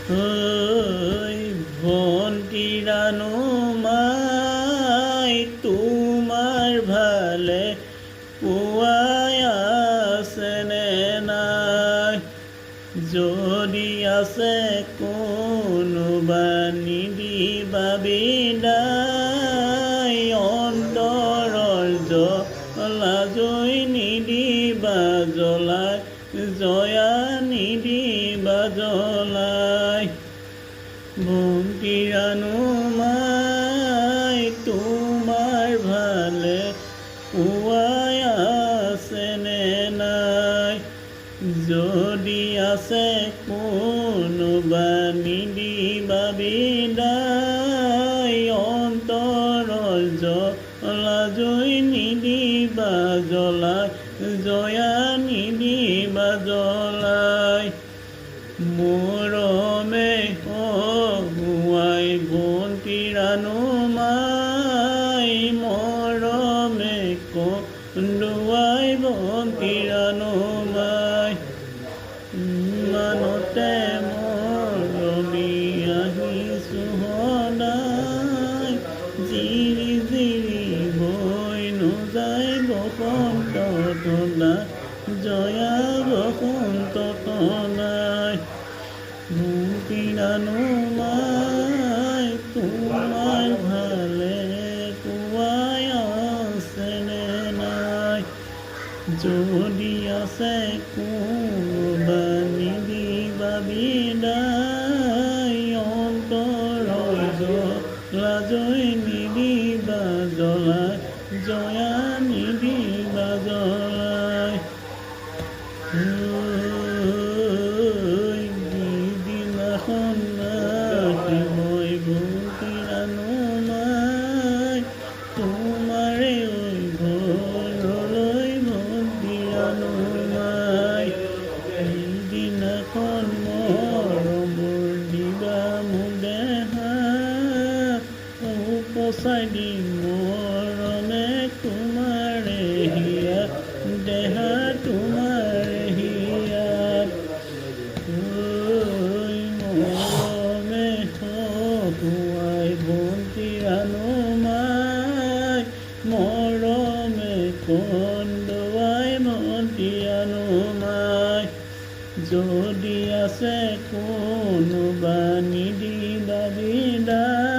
ঐ ভন্টি ৰাণু মাই তোমাৰ ভালে পুৱাই আছেনে নাই? যদি আছে কোনোবা নিদিবা বিদায়, অন্তৰৰ জ্বলা জুই নিদিবা জ্বলাই, জয়া নিদিবা জ্বলাই। ভন্টি ৰাণু মাই তোমাৰ ভালে পুৱাই আছেনে নাই? যদি আছে কোনোবা নিদিবা বিদায়, অন্তৰৰ জ্বলা জুই নিদিবা জ্বলাই, জয়া নিদিবা জ্বলাই। মৰমে হহুৱাই ভন্টি ৰাণু মাই, মৰমে কন্দুৱাই ভন্টি ৰাণু মাই। ইমানতে মৰমি আহিছোঁ সদায়, জিৰি জিৰি বৈ নোযায় বসন্ত তনাই, জয়া বসন্ত তনাই। ভন্টি ৰাণু মাই তোমাৰ ভালে পুৱাই আছেনে নাই? যদি আছে কোনোবা নিদিবা বিদায়, অন্তৰৰ জ্বলা জুই নিদিবা জ্বলাই, জয়া নিদিবা জ্বলাই। যিদিনাখন ৰাতি মই ভন্টি ৰাণু মাই তোমাৰে ঘৰলৈ ভন্টি ৰাণু মাই, সিদিনাখন মৰমৰ দিবা মোক দেহা, উপচাই দিম মৰমে তোমাৰে হিয়া, দেহা তোমাৰে হিয়াত। মৰমে হহুৱাই ভন্টি ৰাণু মাই, মৰমে কন্দুৱাই ভন্টি ৰাণু মাই। যদি আছে কোনোবা নিদিবা বিদায়,